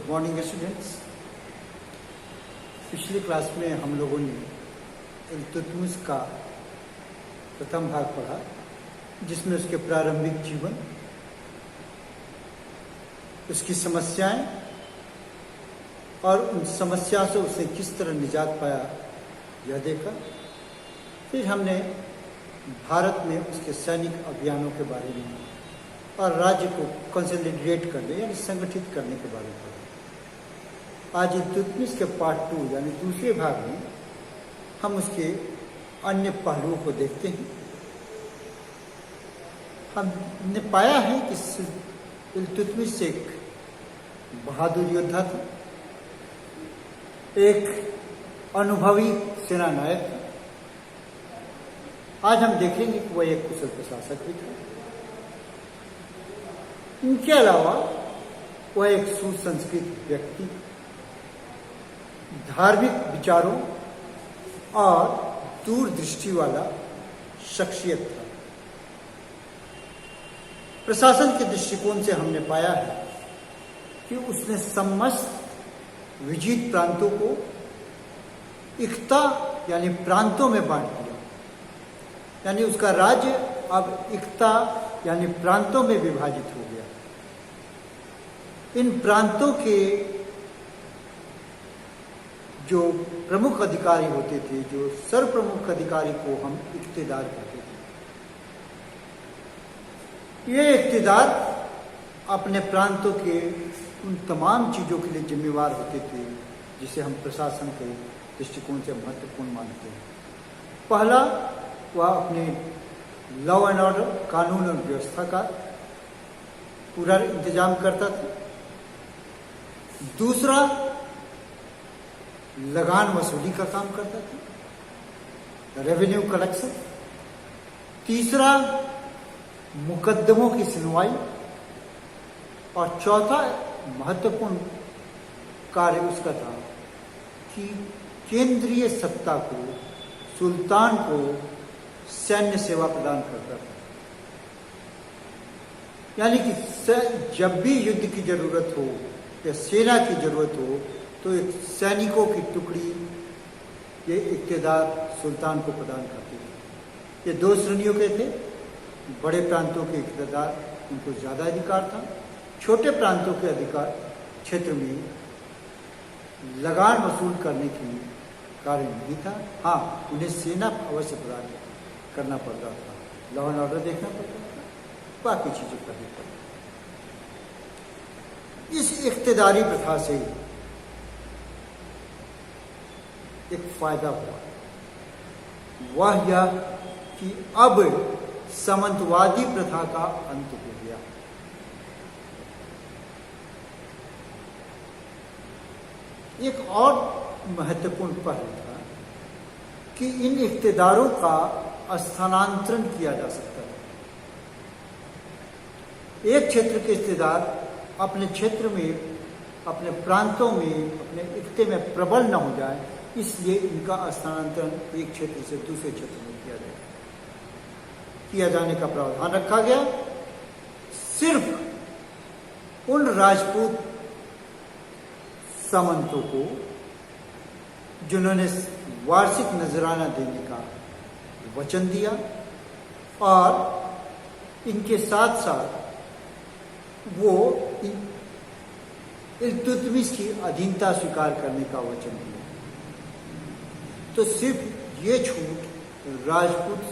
Good morning students. पिछली class में हम लोगों ने इल्तुतमिश का प्रथम भाग पढ़ा, जिसमें उसके प्रारंभिक जीवन, उसकी समस्याएं और उन समस्या से उसने किस तरह निजात पाया यह देखा। फिर हमने भारत में उसके सैनिक अभियानों के बारे में और राज्य को कंसोलिडेट करने यानी संगठित करने के बारे में पढ़ा। आज इल्तुतमिश के पार्ट 2 यानी दूसरे भाग में हम उसके अन्य पहलुओं को देखते हैं। हमने पाया है कि इल्तुतमिश एक बहादुर योद्धा था, एक अनुभवी सेनानायक था। आज हम देखेंगे कि वह एक कुशल प्रशासक भी था। इनके अलावा वह एक सुसंस्कृत व्यक्ति, धार्मिक विचारों और दूरदृष्टि वाला शख्सियत था। प्रशासन के दृष्टिकोण से हमने पाया है कि उसने समस्त विजित प्रांतों को इक्ता यानी प्रांतों में बांट दिया, यानी उसका राज्य अब इक्ता यानी प्रांतों में विभाजित हो गया। इन प्रांतों के जो प्रमुख अधिकारी होते थे, जो सर्वप्रमुख अधिकारी को हम इक्तेदार कहते थे, ये इक्तेदार अपने प्रांतों के उन तमाम चीज़ों के लिए जिम्मेवार होते थे जिसे हम प्रशासन के दृष्टिकोण से महत्वपूर्ण मानते हैं। पहला, वह अपने लॉ एंड ऑर्डर, कानून और व्यवस्था का पूरा इंतजाम करता था। दूसरा, लगान वसूली का काम करता था, रेवेन्यू कलेक्शन। तीसरा, मुकदमों की सुनवाई। और चौथा महत्वपूर्ण कार्य उसका था कि केंद्रीय सत्ता को, सुल्तान को सैन्य सेवा प्रदान करता था। यानी कि जब भी युद्ध की जरूरत हो या सेना की जरूरत हो तो एक सैनिकों की टुकड़ी ये इक्तेदार सुल्तान को प्रदान करती थी। ये दो श्रेणियों के थे। बड़े प्रांतों के इक्तेदार, उनको ज़्यादा अधिकार था। छोटे प्रांतों के अधिकार क्षेत्र में लगान वसूल करने की कार्य नहीं था। हाँ, उन्हें सेना अवश्य प्रदान करना पड़ता था, लॉ एंड ऑर्डर देखना पड़ता था, बाकी चीज़ें करनी पड़ती। इस इख्तियारी प्रथा से एक फायदा हुआ, वह यह कि अब सामंतवादी प्रथा का अंत हो गया। एक और महत्वपूर्ण पहलू था कि इन इख्तियारों का स्थानांतरण किया जा सकता है। एक क्षेत्र के इख्तियार अपने क्षेत्र में, अपने प्रांतों में, अपने इक्ते में प्रबल न हो जाए, इसलिए इनका स्थानांतरण एक क्षेत्र से दूसरे क्षेत्र में किया जाने का प्रावधान रखा गया। सिर्फ उन राजपूत सामंतों को जिन्होंने वार्षिक नजराना देने का वचन दिया और इनके साथ साथ वो इल्तुतमिश की अधीनता स्वीकार करने का वचन दिया, तो सिर्फ ये छूट राजपूत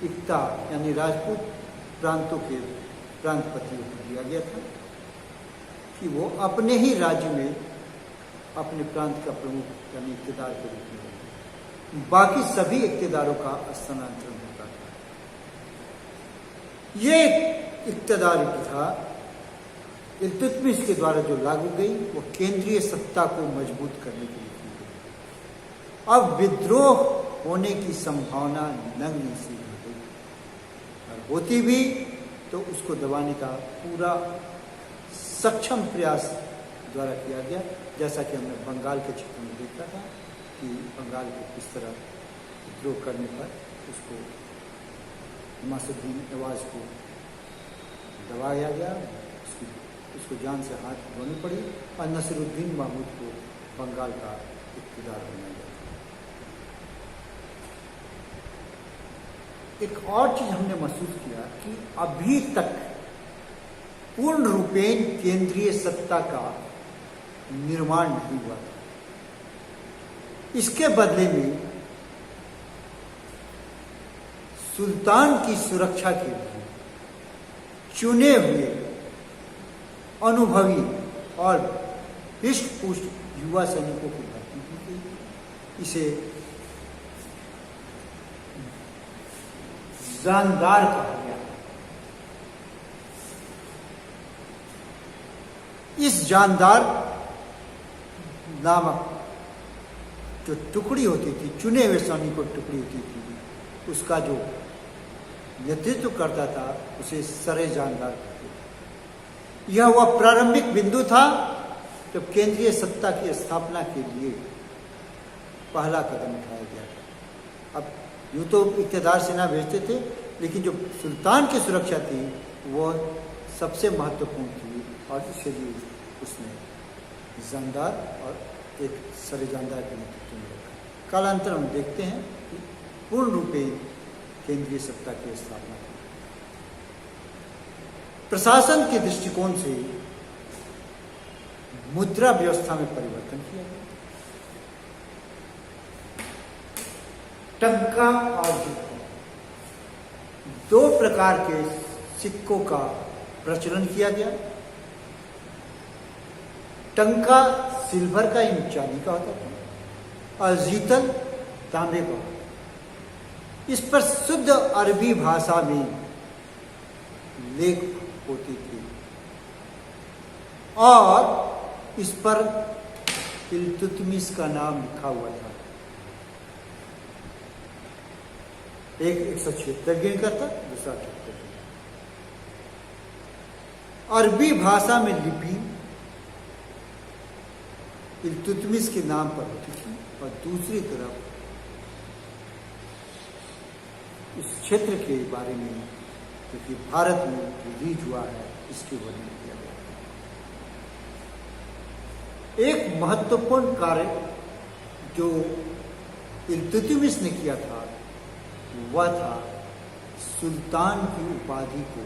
इक्ता यानी राजपूत प्रांतों के प्रांतपतियों को दिया गया था कि वो अपने ही राज्य में अपने प्रांत का प्रमुख यानी इक्तेदार के रूप में, बाकी सभी इक्तेदारों का स्थानांतरण होता था। ये इक्तेदारी प्रथा इल्तुतमिश के द्वारा जो लागू गई, वो केंद्रीय सत्ता को मजबूत करने के लिए की गई। अब विद्रोह होने की संभावना नगण्य सी हो गई, और होती भी तो उसको दबाने का पूरा सक्षम प्रयास द्वारा किया गया, जैसा कि हमने बंगाल के क्षेत्र में देखा था कि बंगाल को किस तरह विद्रोह करने पर उसको गयासुद्दीन नवाज को दबाया गया, उसकी उसको जान से हाथ धोनी पड़ी और नसीरुद्दीन महमूद को बंगाल का इक़्तिदार बनाया गया। एक और चीज हमने महसूस किया कि अभी तक पूर्ण रूपेण केंद्रीय सत्ता का निर्माण नहीं हुआ था। इसके बदले में सुल्तान की सुरक्षा के लिए चुने हुए अनुभवी और हृष्ट-पुष्ट युवा सैनिकों की भर्ती की गई। इसे जानदार कहा गया। इस जानदार नामक जो टुकड़ी होती थी, चुने हुए सैनिकों की टुकड़ी होती थी, उसका जो नेतृत्व करता था उसे सरे जानदार कहते थे। यह वह प्रारंभिक बिंदु था जब केंद्रीय सत्ता की स्थापना के लिए पहला कदम उठाया गया था। अब यूँ तो इक़्तिदार सेना भेजते थे, लेकिन जो सुल्तान की सुरक्षा थी वह सबसे महत्वपूर्ण थी और इसलिए उसने जानदार और एक सरे जानदार के नेतृत्व में रखा। कालांतर हम देखते हैं कि पूर्ण रूपे केंद्रीय सत्ता की स्थापना की। प्रशासन के दृष्टिकोण से मुद्रा व्यवस्था में परिवर्तन किया गया। टंका और सिक्का, दो प्रकार के सिक्कों का प्रचलन किया गया। टंका सिल्वर का या चांदी का होता था और जीतल तांबे का। इस पर शुद्ध अरबी भाषा में लेख होती थी और इस पर इल्तुतमिश का नाम लिखा हुआ था। एक 176 करता, दूसरा 78। अरबी भाषा में लिपि इल्तुतमिश के नाम पर होती थी और दूसरी तरफ इस क्षेत्र के बारे में, क्योंकि भारत में रिलीज हुआ है, इसके वर्णन किया गया। एक महत्वपूर्ण कार्य जो इल्तुतमिश ने किया था वह था सुल्तान की उपाधि को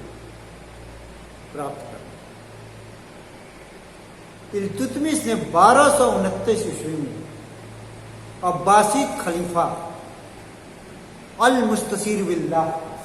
प्राप्त करना। इल्तुतमिश ने 1229 ईस्वी में अब्बासी खलीफा अल मुस्तसीर बिल्लाह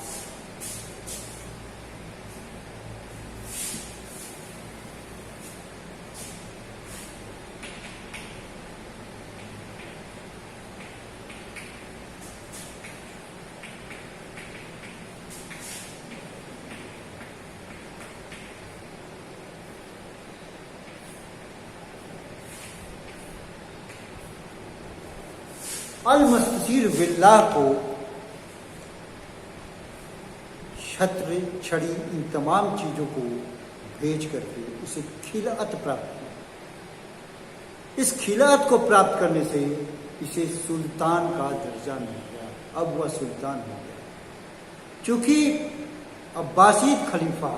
अल मुस्तसीर बिल्लाह को छत्र, छड़ी, इन तमाम चीजों को भेज करके उसे खिलाअत प्राप्त की। इस खिलाअत को प्राप्त करने से इसे सुल्तान का दर्जा मिल गया। अब वह सुल्तान हो गया। क्योंकि अब्बासीद खलीफा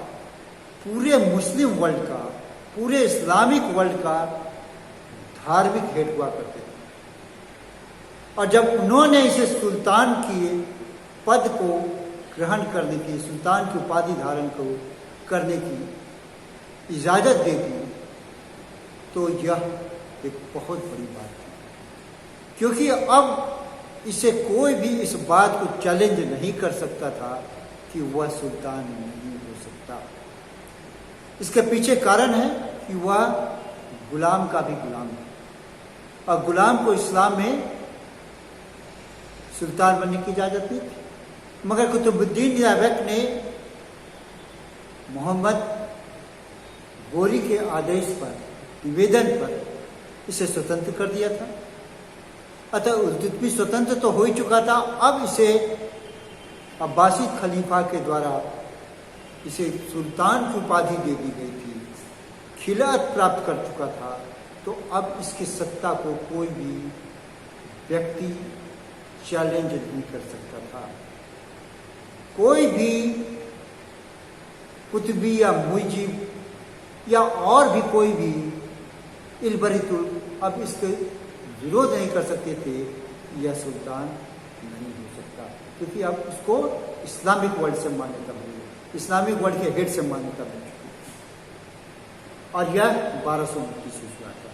पूरे मुस्लिम वर्ल्ड का, पूरे इस्लामिक वर्ल्ड का धार्मिक हेड हुआ करते थे और जब उन्होंने इसे सुल्तान के पद को ग्रहण करने की, सुल्तान की उपाधि धारण को करने की इजाजत दे दी तो यह एक बहुत बड़ी बात थी। क्योंकि अब इसे कोई भी इस बात को चैलेंज नहीं कर सकता था कि वह सुल्तान नहीं हो सकता। इसके पीछे कारण है कि वह गुलाम का भी गुलाम है और गुलाम को इस्लाम में सुल्तान बनने की इजाजत नहीं थी। मगर कुतुबुद्दीन ऐबक ने मोहम्मद गोरी के आदेश पर, निवेदन पर इसे स्वतंत्र कर दिया था। अतः इल्तुतमिश स्वतंत्र तो हो ही चुका था, अब इसे अब्बासी खलीफा के द्वारा इसे सुल्तान की उपाधि दे दी गई थी, खिलाअत प्राप्त कर चुका था। तो अब इसकी सत्ता को कोई भी व्यक्ति चैलेंज नहीं कर सकता था। कोई भी कुतुबी या मुइजी या और भी कोई भी इलबरीतुल अब इसके विरोध नहीं कर सकते थे, यह सुल्तान नहीं हो सकता, क्योंकि अब उसको इस्लामिक वर्ल्ड से मान्यता मिली, इस्लामिक वर्ल्ड के हेड से मान्यता मिल चुकी और यह 1229 से हुआ था।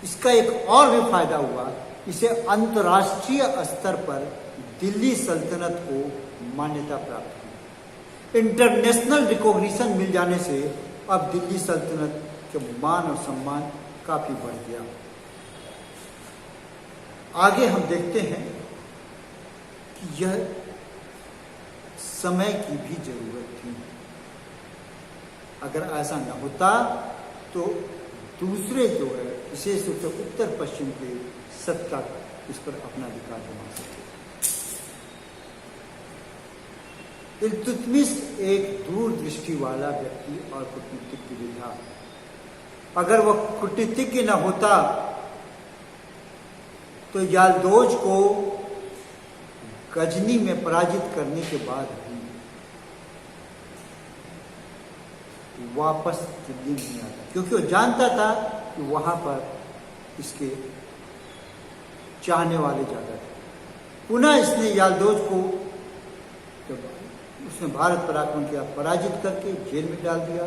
इसका एक और भी फायदा हुआ, इसे अंतर्राष्ट्रीय स्तर पर दिल्ली सल्तनत को मान्यता प्राप्त हुई। इंटरनेशनल रिकॉग्निशन मिल जाने से अब दिल्ली सल्तनत के मान और सम्मान काफी बढ़ गया। आगे हम देखते हैं कि यह समय की भी जरूरत थी। अगर ऐसा न होता तो दूसरे जो है विशेष रूप से उत्तर पश्चिम के सत्ता इस पर अपना अधिकार जमा सकते। इल्तुतमिश एक दूरदृष्टि वाला व्यक्ति और कूटनीतिज्ञ भी था। अगर वह कूटनीतिज्ञ न होता तो यालदोज को गजनी में पराजित करने के बाद भी वापस दिल्ली नहीं आता, क्योंकि वो जानता था कि वहां पर इसके चाहने वाले ज्यादा थे। पुनः इसने यालदोज को, जब उसने भारत पर आक्रमण किया, पराजित करके जेल में डाल दिया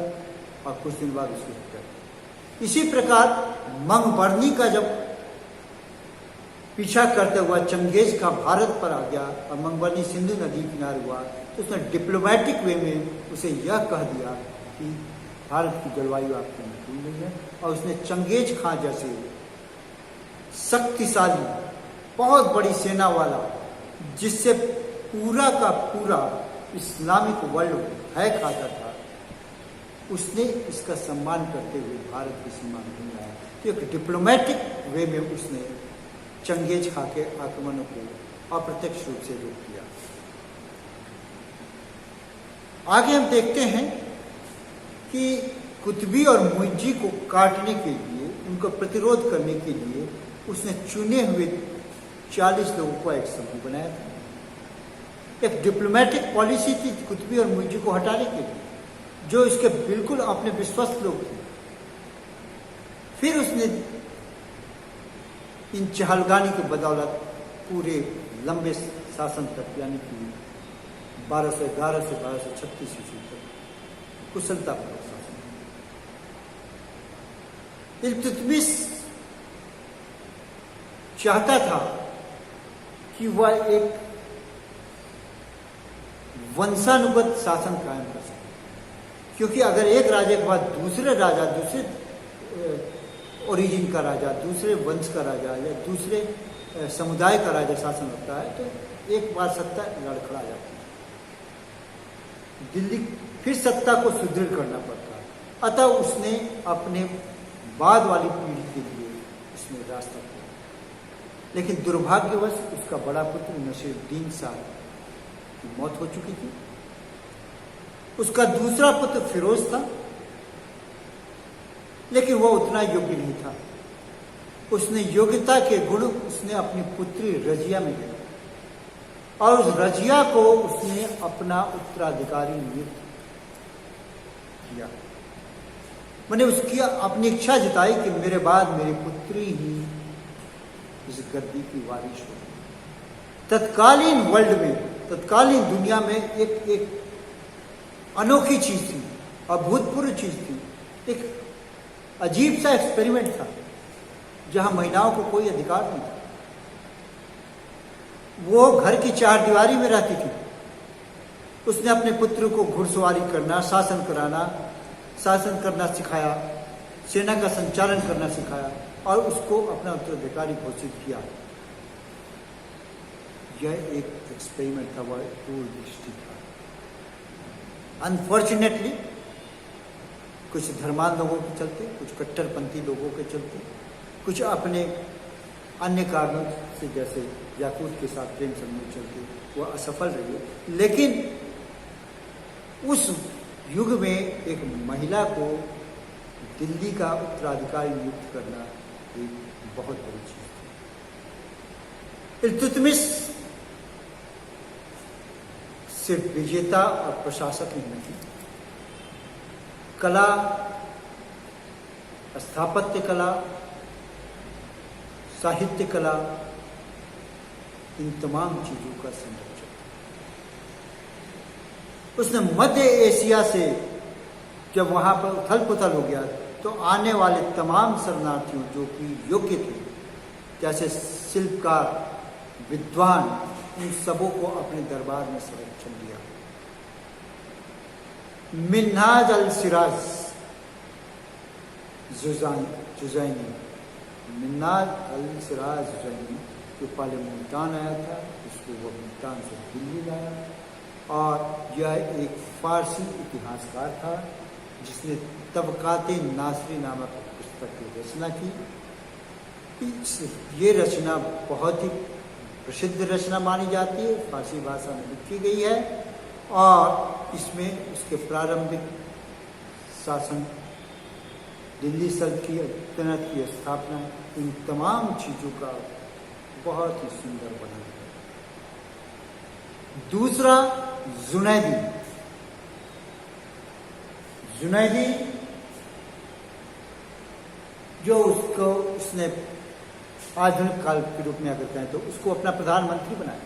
और कुछ दिन बाद उसकी हत्या की। इसी प्रकार मंगबर्नी का जब पीछा करते हुआ चंगेज का भारत पर आ गया और मंगबर्नी सिंधु नदी किनारे हुआ, तो उसने डिप्लोमेटिक वे में उसे यह कह दिया कि भारत की जलवायु आपके अनुकूल नहीं है, और उसने चंगेज खां जैसे शक्तिशाली बहुत बड़ी सेना वाला, जिससे पूरा का पूरा इस्लामिक वर्ल्ड भय खाता था, उसने इसका सम्मान करते हुए भारत की सीमा में नहीं आया। तो एक डिप्लोमेटिक वे में उसने चंगेज खां के आक्रमणों को अप्रत्यक्ष रूप से रोक दिया। आगे हम देखते हैं कि कुतुबी और मुइज्जी को काटने के लिए, उनको प्रतिरोध करने के लिए उसने चुने हुए 40 लोगों का एक समूह बनाया था। एक डिप्लोमेटिक पॉलिसी थी कुतुबी और मुइज्जी को हटाने के लिए, जो इसके बिल्कुल अपने विश्वस्त लोग थे। फिर उसने इन चहलगानी की बदौलत पूरे लंबे शासन तक, यानी कि 1211 से 1236 ईस्वी तक कुशलतापूर्वक शासन। इल्तुतमिश चाहता था कि वह एक वंशानुगत शासन कायम कर सके, क्योंकि अगर एक राजा के बाद दूसरे राजा, दूसरे ओरिजिन का राजा, दूसरे वंश का राजा या दूसरे समुदाय का राजा शासन होता है, तो एक बार सत्ता लड़खड़ा जाती है। दिल्ली फिर सत्ता को सुदृढ़ करना पड़ता है। अतः उसने अपने बाद वाली पीढ़ी के लिए उसने रास्ता किया, लेकिन दुर्भाग्यवश उसका बड़ा पुत्र नसीरुद्दीन शाह की मौत हो चुकी थी। उसका दूसरा पुत्र फिरोज था, लेकिन वह उतना योग्य नहीं था। उसने योग्यता के गुण उसने अपनी पुत्री रजिया में देखा, और उस रजिया को उसने अपना उत्तराधिकारी नियुक्त किया। मैंने उसकी अपनी इच्छा जताई कि मेरे बाद मेरी पुत्री ही इस गद्दी की वारिश हो। तत्कालीन वर्ल्ड में, तत्कालीन दुनिया में एक अनोखी चीज थी, अभूतपूर्व चीज थी, एक अजीब सा एक्सपेरिमेंट था, जहां महिलाओं को कोई अधिकार नहीं था। वो घर की चारदीवारी में रहती थी। उसने अपने पुत्र को घुड़सवारी करना, शासन करना सिखाया, सेना का संचालन करना सिखाया, और उसको अपना उत्तराधिकारी घोषित किया। यह एक एक्सपेरिमेंट था, वह दूरदृष्टि था। अनफॉर्चुनेटली कुछ धर्मांध लोगों के चलते, कुछ कट्टरपंथी लोगों के चलते, कुछ अपने अन्य कारणों से, जैसे याकूत के साथ प्रेम संबंध चलते, वह असफल रही। लेकिन उस युग में एक महिला को दिल्ली का उत्तराधिकारी नियुक्त करना एक बहुत बड़ी चीज थी। इल्तुतमिश सिर्फ विजेता और प्रशासक ही नहीं, कला स्थापत्य कला, साहित्य कला, इन तमाम चीजों का संरक्षक। उसने मध्य एशिया से जब वहां पर उथल पुथल हो गया तो आने वाले तमाम शरणार्थियों जो कि योग्य थे, जैसे शिल्पकार, विद्वान, उन सबों को अपने दरबार में संरक्षण दिया। मिन्हाज अल सिराज जुज़ैनी, मिन्हाज अल सिराज जुज़ैनी जो पहले मुल्तान आया था, उसको वो मुल्तान से दिल्ली लाया, और यह एक फारसी इतिहासकार था जिसने तबकाते नासरी नामक पुस्तक की रचना की। ये रचना बहुत ही प्रसिद्ध रचना मानी जाती है, फारसी भाषा में लिखी गई है, और इसमें उसके प्रारंभिक शासन, दिल्ली सल्तनत की स्थापना, इन तमाम चीज़ों का बहुत ही सुंदर वर्णन है। दूसरा जुनैदी, जुनैदी जो उसने आधुनिक काल के रूप में अगर कहें तो उसको अपना प्रधानमंत्री बनाया।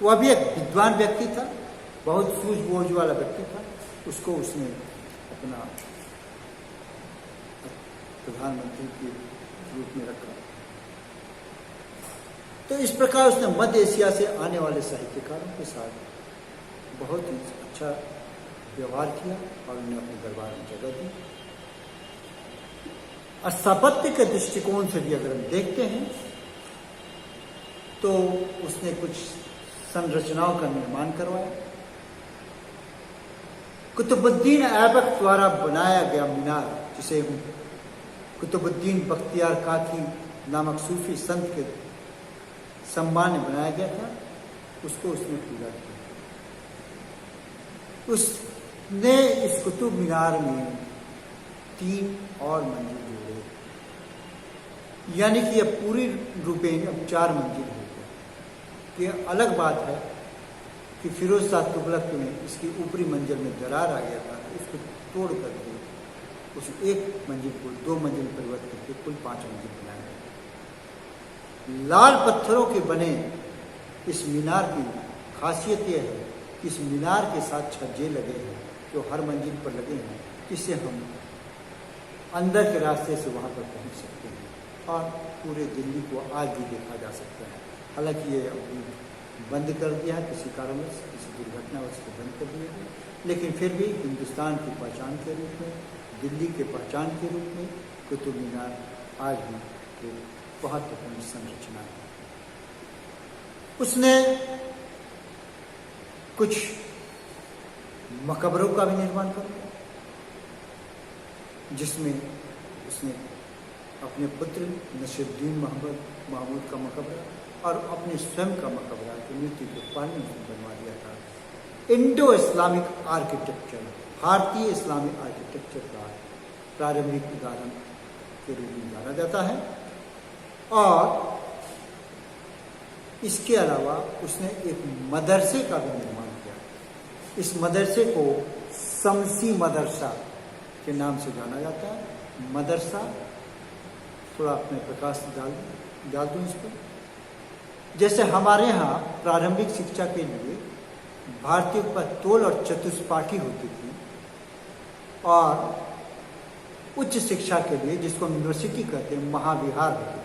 वह भी एक विद्वान व्यक्ति था, बहुत सूझबूझ वाला व्यक्ति था, उसको उसने अपना प्रधानमंत्री के रूप में रखा। तो इस प्रकार उसने मध्य एशिया से आने वाले साहित्यकारों के साथ बहुत ही अच्छा व्यवहार किया और उन्हें अपने दरबार में जगह दी। स्थापत्य के दृष्टिकोण से भी अगर हम देखते हैं तो उसने कुछ संरचनाओं का निर्माण करवाया। कुतुबुद्दीन ऐबक द्वारा बनाया गया मीनार, जिसे कुतुबुद्दीन बख्तियार काकी नामक सूफी संत के सम्मान में बनाया गया था, उसको उसने पूरा किया। उसने इस कुतुब मीनार में 3 और मंजिल जोड़े, यानी कि यह पूरी रूपेण अब 4 मंजिल हो गया। ये अलग बात है कि फिरोज शाह तुगलक में इसकी ऊपरी मंजिल में दरार आ गया था, इसको तोड़ करके उस 1 मंजिल को 2 मंजिल परिवर्तित करके कुल 5 मंजिल बनाया गया। लाल पत्थरों के बने इस मीनार की खासियत यह है कि इस मीनार के साथ छज्जे लगे हैं जो हर मंजिल पर लगे हैं, जिससे हम अंदर के रास्ते से वहाँ पर पहुँच सकते हैं और पूरे दिल्ली को आज भी देखा जा सकता है। हालांकि ये अभी बंद कर दिया है, किसी कारणवश, किसी दुर्घटनावश को बंद कर दिया गया, लेकिन फिर भी हिंदुस्तान की पहचान के रूप में, दिल्ली के पहचान के रूप में कुतुब मीनार आज भी एक महत्वपूर्ण संरचना है। उसने कुछ मकबरों का भी निर्माण कर दिया, जिसमें उसने अपने पुत्र नसीरुद्दीन महमूद का मकबरा और अपने स्वयं का मकबरा जो मृत्यु के पहले बनवा दिया था। इंडो इस्लामिक आर्किटेक्चर, भारतीय इस्लामिक आर्किटेक्चर का प्रारंभिक उदाहरण के रूप में जाना जाता है। और इसके अलावा उसने एक मदरसे का भी निर्माण किया। इस मदरसे को शमसी मदरसा के नाम से जाना जाता है। मदरसा, थोड़ा अपने प्रकाश डाल दूँ इस पर। जैसे हमारे यहाँ प्रारंभिक शिक्षा के लिए भारतीय पर तोल और चतुष्पाठी होती थी, और उच्च शिक्षा के लिए, जिसको हम यूनिवर्सिटी कहते हैं, महाविहार होती थी।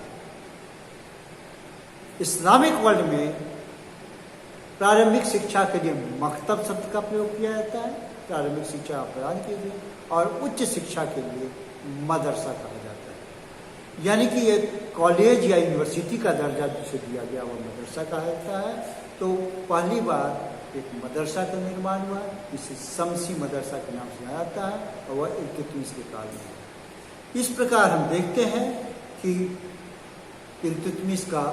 इस्लामिक वर्ल्ड में प्रारंभिक शिक्षा के लिए मकतब शब्द का प्रयोग किया जाता है, प्रारंभिक शिक्षा प्रदान की गई, और उच्च शिक्षा के लिए मदरसा कहा जाता है। यानी कि ये कॉलेज या यूनिवर्सिटी का दर्जा जिसे दिया गया वह मदरसा कहा जाता है। तो पहली बार एक मदरसा का निर्माण हुआ, जिसे शमसी मदरसा के नाम से जाना जाता है, और वह इल्तुतमिश के काल में। इस प्रकार हम देखते हैं कि इल्तुतमिश का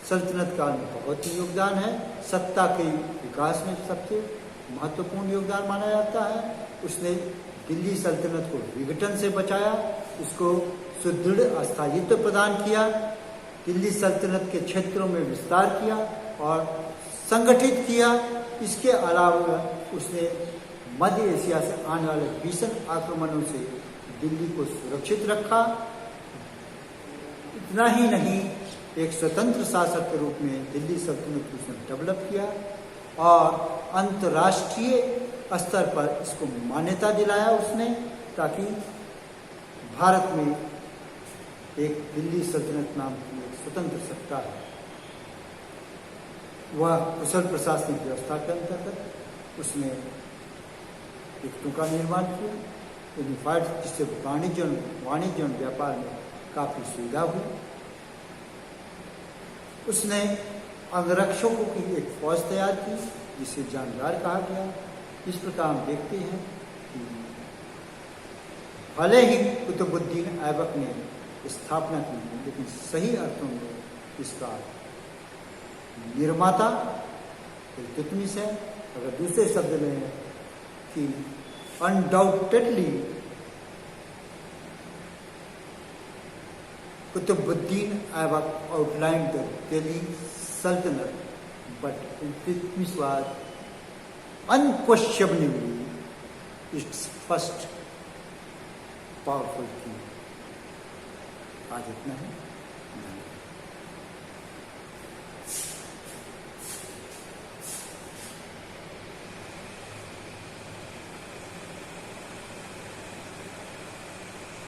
सल्तनत काल में बहुत ही योगदान है। सत्ता के विकास में सबसे महत्वपूर्ण योगदान माना जाता है। उसने दिल्ली सल्तनत को विघटन से बचाया, उसको सुदृढ़ अस्थायित्व प्रदान किया, दिल्ली सल्तनत के क्षेत्रों में विस्तार किया और संगठित किया। इसके अलावा उसने मध्य एशिया से आने वाले भीषण आक्रमणों से दिल्ली को सुरक्षित रखा। इतना ही नहीं, एक स्वतंत्र शासक के रूप में दिल्ली सल्तनत को उसने डेवलप किया और अंतर्राष्ट्रीय स्तर पर इसको मान्यता दिलाया उसने, ताकि भारत में एक दिल्ली सल्तनत नाम की एक स्वतंत्र सत्ता है। वह कुशल प्रशासनिक व्यवस्था के अंतर्गत उसने युक्तों का निर्माण किया, यूनिफाइड, जिससे वाणिज्य और व्यापार में काफी सुविधा हुई। उसने अंगरक्षकों की एक फौज तैयार की जिसे जानदार कहा गया। इस प्रकार हम देखते हैं कि भले ही कुतुबुद्दीन ऐबक ने स्थापना की, लेकिन सही अर्थों में इसका निर्माता इल्तुतमिश है। अगर दूसरे शब्द में कि undoubtedly Qutbuddin Aibak outlined the Delhi Sultanate, but Iltutmish was unquestionably its first powerful king. आज इतना है।